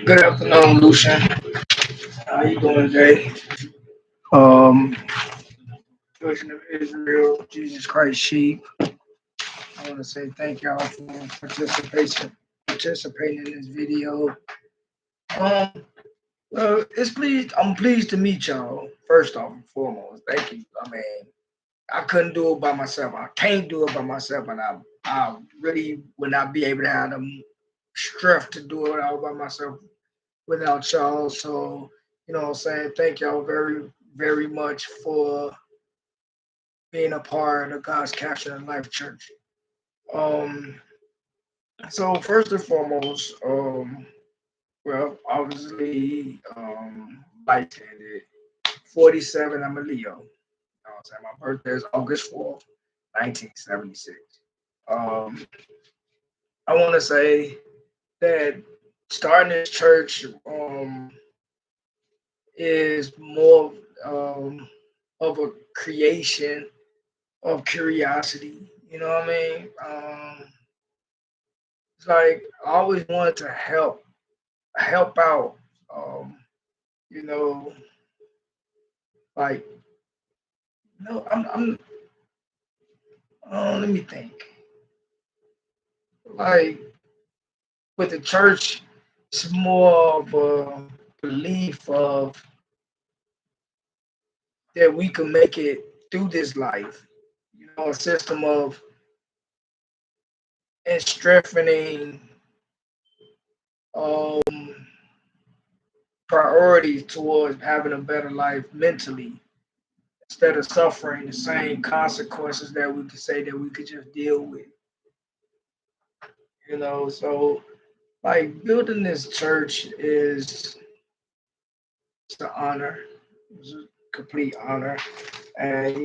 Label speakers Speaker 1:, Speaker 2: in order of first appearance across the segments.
Speaker 1: Good afternoon, Lucian. How you doing today? Um, Children of Israel, Jesus Christ sheep. I want to say thank y'all for participating in this video. Um, I'm pleased to meet y'all. First off and foremost, thank you. I mean, I couldn't do it by myself. I can't do it by myself, and I really would not be able to have the strength to do it all by myself without y'all. So, what I'm saying? Thank y'all very, very much for being a part of God's Capture Life Church. Um, so first and foremost, well, obviously, light-handed, 47, I'm a Leo. You know what I'm saying? My birthday is August 4th, 1976. Um, I want to say that starting this church is more of a creation of curiosity. You know what I mean? It's like I always wanted to help out. You know, like no, I'm let me think. Like with the church, it's more of a belief of that we can make it through this life. A system of and strengthening um priorities towards having a better life mentally instead of suffering the same consequences that we could say that we could just deal with. So like building this church is it's an honor. It's a complete honor. And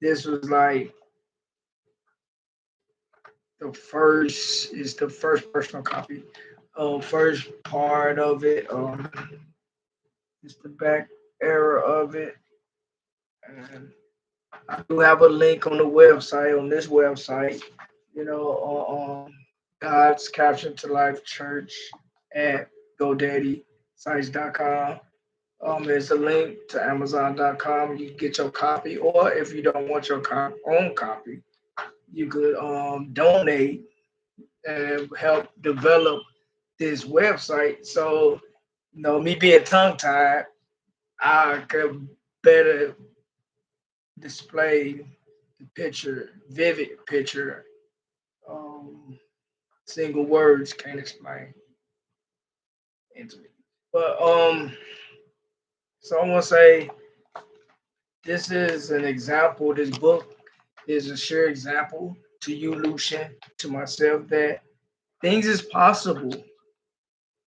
Speaker 1: this was like the first personal copy. First part of it. It's the back era of it. And I do have a link on the website, on this website, on God's Caption to Life Church at GoDaddySites.com. There's a link to Amazon.com. You can get your copy, or if you don't want your own copy, you could donate and help develop this website. So, me being tongue tied, I could better display the picture, vivid picture. Single words can't explain into it. But so I want to say this is an example. This book is a sheer example to you, Lucian, to myself, that things is possible.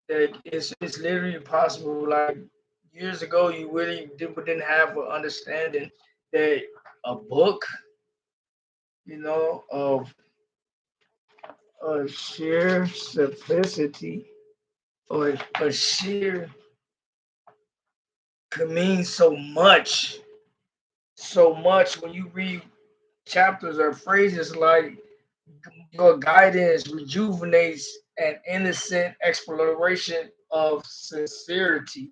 Speaker 1: That it's literally possible. Like years ago, you really didn't have an understanding that a book, of a sheer simplicity or a sheer could mean so much when you read chapters or phrases like your guidance rejuvenates an innocent exploration of sincerity.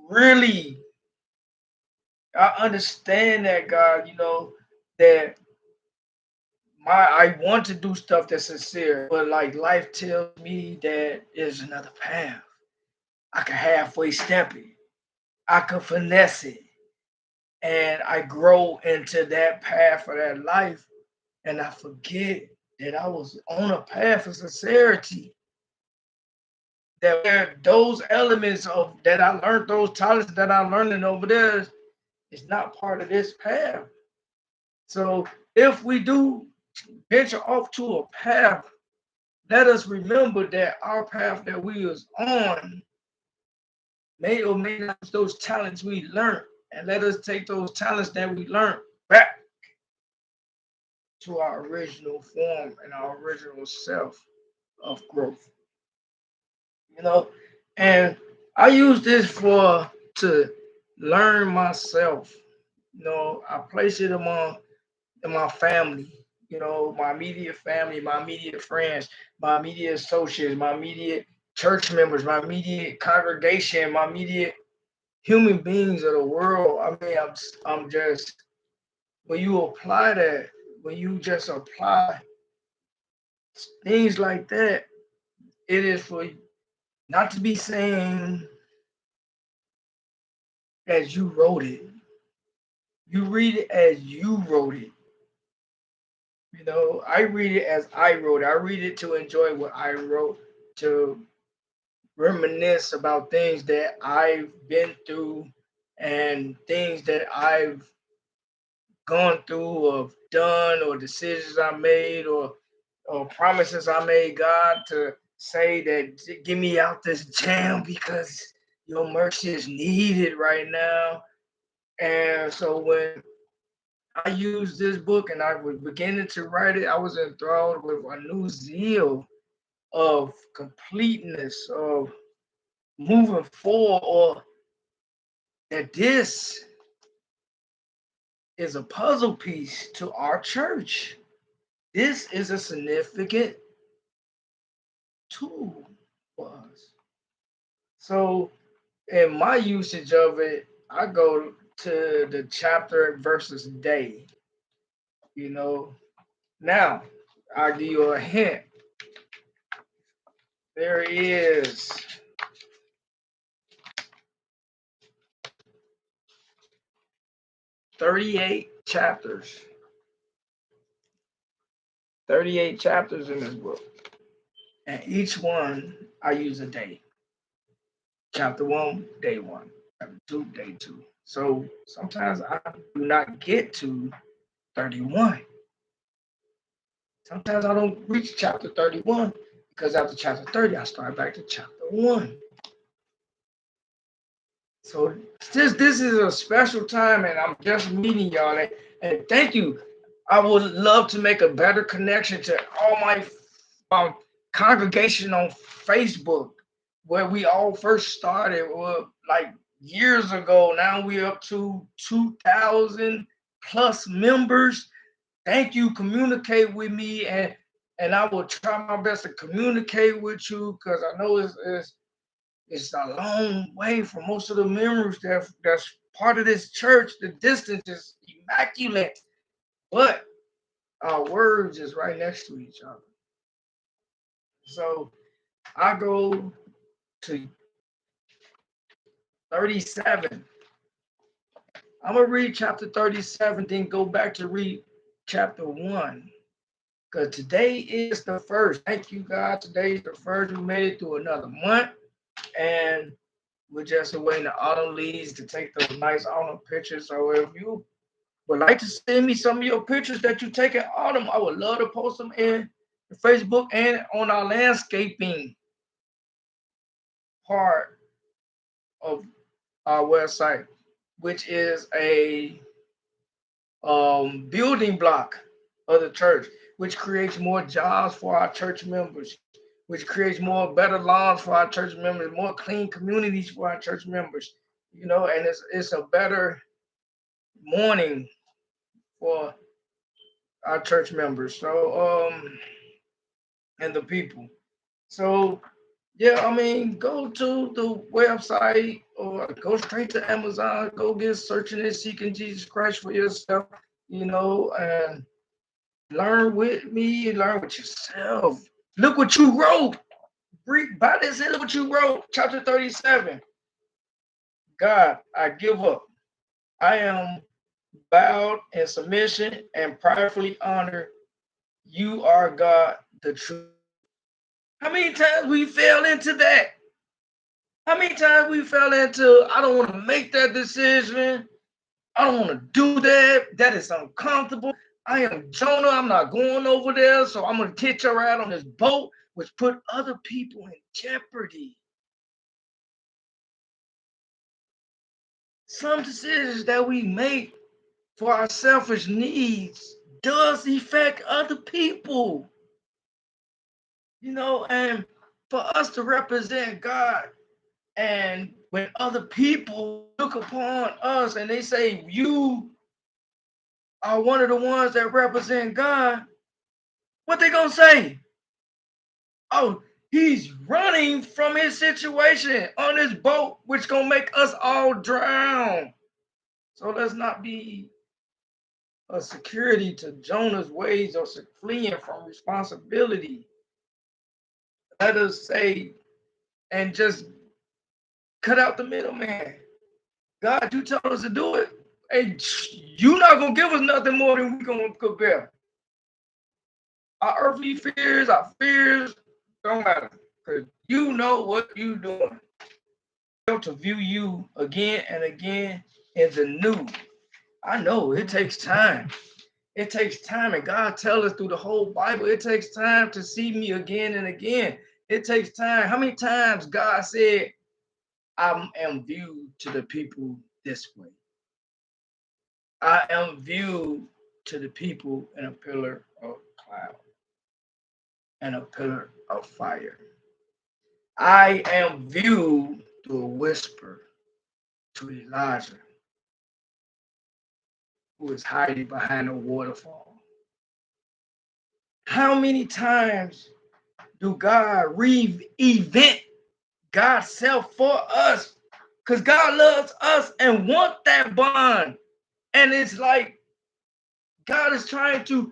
Speaker 1: Really, I understand that, God, that I want to do stuff that's sincere, but like life tells me that there's another path. I can halfway step it. I can finesse it. And I grow into that path of that life. And I forget that I was on a path of sincerity. That those elements of that I learned, those talents that I'm learning over there, is not part of this path. So if we do venture off to a path, let us remember that our path that we was on may or may not have those talents we learned, and let us take those talents that we learned back to our original form and our original self of growth. And I use this to learn myself. I place it among in my family. my immediate family, my immediate friends, my immediate associates, my immediate church members, my immediate congregation, my immediate human beings of the world. I mean, I'm just, when you apply that, when you just apply things like that, it is for not to be saying as you wrote it. You read it as you wrote it. I read it as I wrote it. I read it to enjoy what I wrote, to reminisce about things that I've been through and things that I've gone through or done or decisions I made or promises I made God to say that get me out this jam because your mercy is needed right now. And so when I used this book and I was beginning to write it, I was enthralled with a new zeal of completeness, of moving forward, or that this is a puzzle piece to our church. This is a significant tool for us. So, in my usage of it, I go to the chapter versus day. Now I'll give you a hint. There is 38 chapters. 38 chapters in this book. And each one I use a day. Chapter 1, day 1. Chapter 2, day 2. So sometimes I do not get to 31. Sometimes I don't reach chapter 31 because after chapter 30, I start back to chapter 1. So this is a special time, and I'm just meeting y'all. And thank you. I would love to make a better connection to all my congregation on Facebook, where we all first started, like years ago. Now we're up to 2,000 plus members. Thank you. Communicate with me, and I will try my best to communicate with you because I know it's a long way from most of the members that's part of this church. The distance is immaculate, but our words is right next to each other. So I go to 37. I'm gonna read chapter 37, then go back to read chapter 1. Because today is the first. Thank you, God. Today is the first. We made it through another month. And we're just awaiting the autumn leaves to take those nice autumn pictures. So if you would like to send me some of your pictures that you take in autumn, I would love to post them in Facebook and on our landscaping part of our website, which is a building block of the church, which creates more jobs for our church members, which creates more better lawns for our church members, more clean communities for our church members, and it's a better morning for our church members. So and the people. So yeah, I mean, go to the website or go straight to Amazon, go get Searching and Seeking Jesus Christ for yourself, and learn with me, learn with yourself. Look what you wrote. By this, look what you wrote. Chapter 37. God, I give up. I am bowed in submission and pridefully honor. You are God, the truth. How many times we fell into that? How many times we fell into, I don't want to make that decision. I don't want to do that. That is uncomfortable. I am Jonah. I'm not going over there. So I'm going to catch a ride on this boat, which put other people in jeopardy. Some decisions that we make for our selfish needs does affect other people. And for us to represent God, and when other people look upon us and they say, you are one of the ones that represent God, What they gonna say? Oh, he's running from his situation on this boat, which gonna make us all drown. So let's not be a security to Jonah's ways or fleeing from responsibility. Let us say and just cut out the middleman. God, you tell us to do it. Hey, you're not gonna give us nothing more than we gonna bear. Our earthly fears, our fears don't matter. Because you know what you're doing. To view you again and again in the new. I know it takes time. It takes time, and God tells us through the whole Bible, it takes time to see me again and again. It takes time. How many times God said, I am viewed to the people this way? I am viewed to the people in a pillar of cloud and a pillar of fire. I am viewed through a whisper to Elijah, who is hiding behind a waterfall. How many times do God re-event God's self for us? Because God loves us and wants that bond. And it's like God is trying to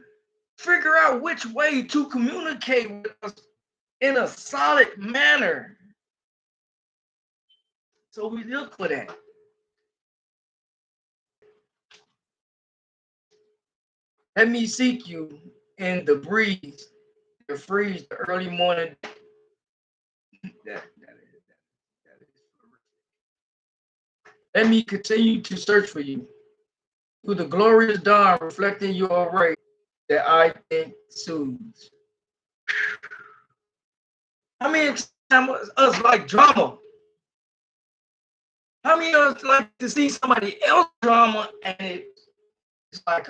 Speaker 1: figure out which way to communicate with us in a solid manner. So we look for that. Let me seek you in the breeze, the freeze, the early morning. Let me continue to search for you through the glorious dawn, reflecting your ray that I think soothes. How many times us like drama? How many of us like to see somebody else drama and it's like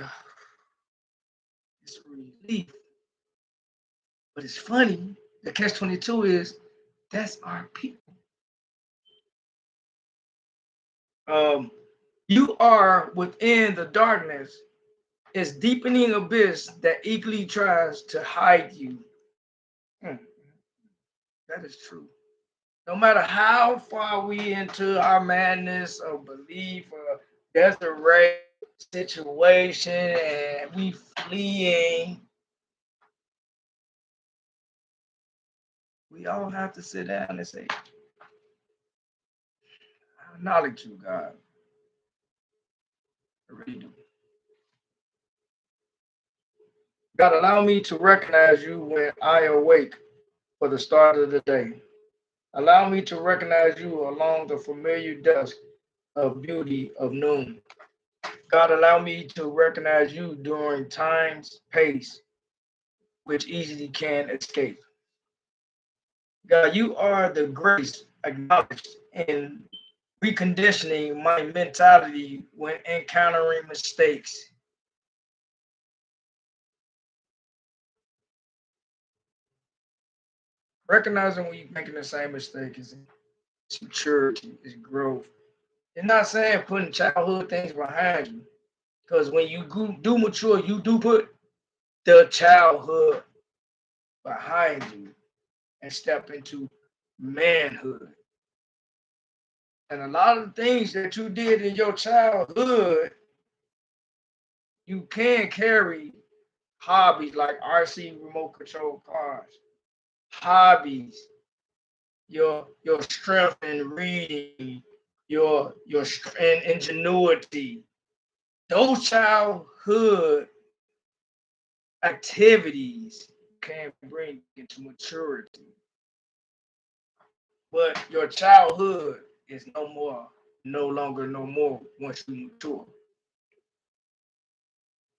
Speaker 1: it's a relief? But it's funny. The catch-22 is that's our people. You are within the darkness. It's deepening abyss that eagerly tries to hide you. That is true. No matter how far we into our madness of belief or desperate situation and we fleeing, we all have to sit down and say, I acknowledge you, God. I really do. God, allow me to recognize you when I awake for the start of the day. Allow me to recognize you along the familiar dusk of beauty of noon. God, allow me to recognize you during time's pace, which easily can escape. God, you are the grace acknowledged in reconditioning my mentality when encountering mistakes. Recognizing when you're making the same mistake is maturity, is growth. You're not saying putting childhood things behind you, because when you do mature, you do put the childhood behind you and step into manhood. And a lot of the things that you did in your childhood, you can carry hobbies like RC remote control cars, hobbies, your strength in reading, your in ingenuity. Those childhood activities can bring into maturity. But your childhood is no longer no more once you mature.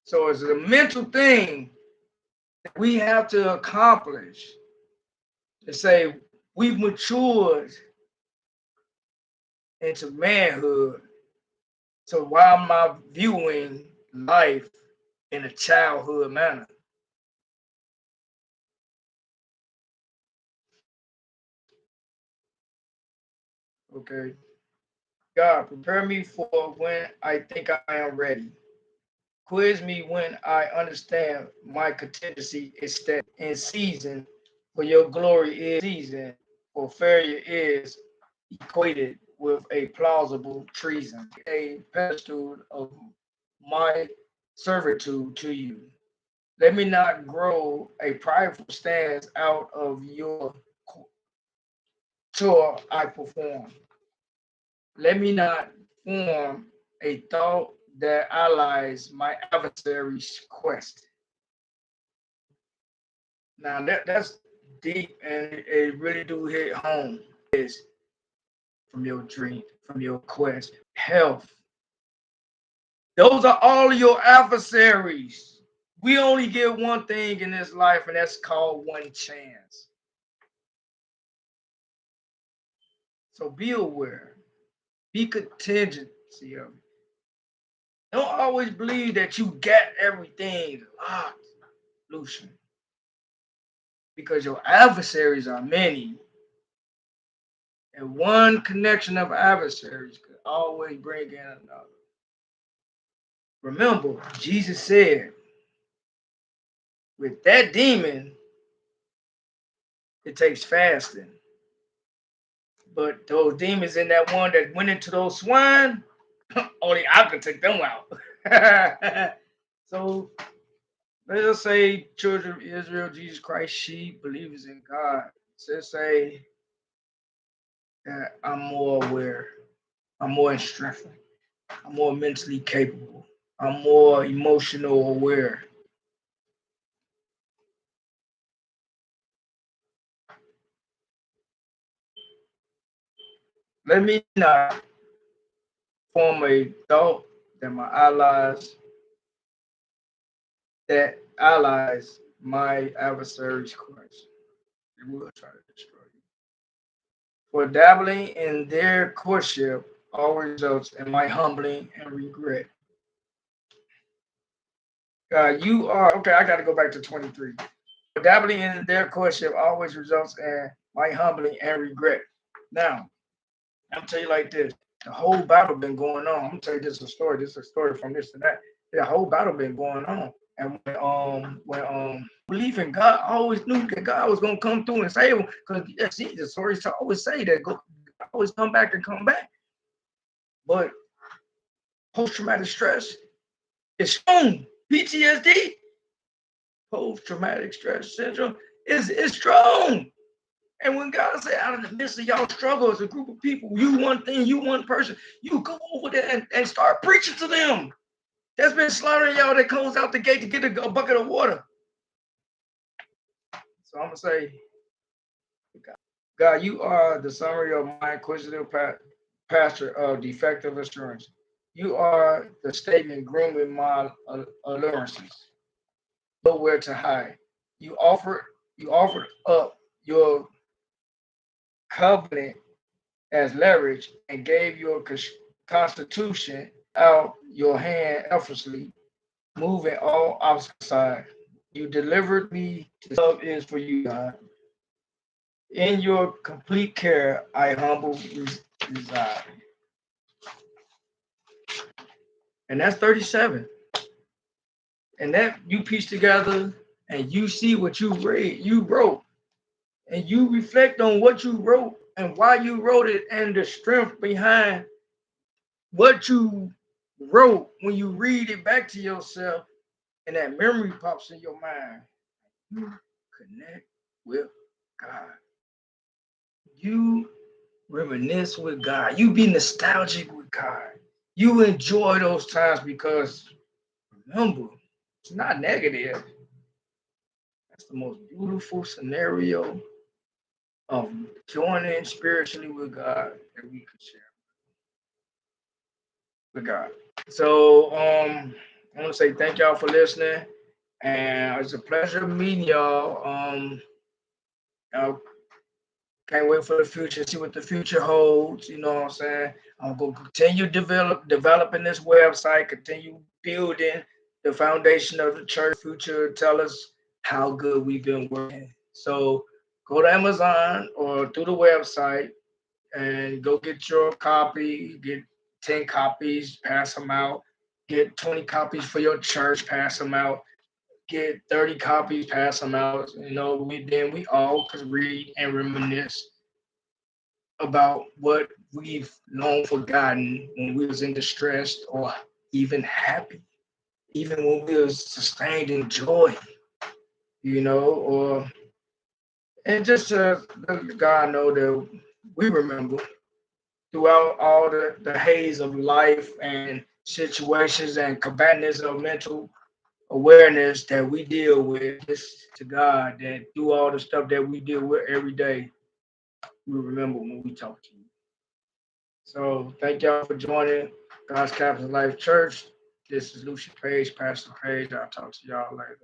Speaker 1: So it's a mental thing that we have to accomplish to say we've matured into manhood. So why am I viewing life in a childhood manner? Okay. God, prepare me for when I think I am ready. Quiz me when I understand my contingency is set in season, for your glory is season, for failure is equated with a plausible treason, a pedestal of my servitude to you. Let me not grow a prideful stance out of your chore I perform. Let me not form a thought that allies my adversary's quest. Now that's deep and it really do hit home. Is from your dream, from your quest, health. Those are all your adversaries. We only get one thing in this life, and that's called one chance. So be aware, be contingency of it. Don't always believe that you got everything locked, Lucian, because your adversaries are many, and one connection of adversaries could always bring in another. Remember, Jesus said, with that demon, it takes fasting. But those demons in that one that went into those swine, only I could take them out. So let us say, children of Israel, Jesus Christ, sheep, believers in God. Let's say that I'm more aware, I'm more instructed, I'm more mentally capable, I'm more emotional aware. Let me not form a thought that my allies my adversaries Christ. They will try to destroy you. For dabbling in their courtship always results in my humbling and regret. You are okay. I got to go back to 23. For dabbling in their courtship always results in my humbling and regret. Now, I'm tell you like this: the whole battle been going on. I'm gonna tell you this is a story. This is a story from this and that. The whole battle been going on, and when belief in God, I always knew that God was gonna come through and save them. Because yeah, see, the stories always say that God always come back and come back. But post traumatic stress is strong. PTSD, post traumatic stress syndrome, is strong. And when God said, out of the midst of y'all struggle as a group of people, you one thing, you one person, you go over there and start preaching to them. That's been slaughtering y'all that comes out the gate to get a bucket of water. So I'm going to say, God, you are the summary of my inquisitive pastor of defective assurance. You are the statement grooming my allurances. Nowhere to hide. You offered up your covenant as leverage and gave your constitution out your hand effortlessly, moving all obstacles aside. You delivered me to love is for you, God. In your complete care, I humble reside. And that's 37. And that you piece together and you see what you wrote, and you reflect on what you wrote and why you wrote it and the strength behind what you wrote when you read it back to yourself and that memory pops in your mind. You connect with God. You reminisce with God. You be nostalgic with God. You enjoy those times because remember, it's not negative. That's the most beautiful scenario of joining spiritually with God that we could share with God. So I want to say thank y'all for listening. And it's a pleasure meeting y'all. I can't wait for the future, see what the future holds. You know what I'm saying? I'm gonna continue developing this website, continue building the foundation of the church future, tell us how good we've been working. So go to Amazon or through the website and go get your copy, get 10 copies, pass them out. Get 20 copies for your church, pass them out. Get 30 copies, pass them out. We all could read and reminisce about what we've long forgotten when we was in distress or even happy, even when we was sustained in joy, or and just to let God know that we remember throughout all the haze of life and situations and cabanness of mental awareness that we deal with, just to God that through all the stuff that we deal with every day, we remember when we talk to you. So thank y'all for joining God's Capital Life Church. This is Lucian Paige, Pastor Paige. I'll talk to y'all later.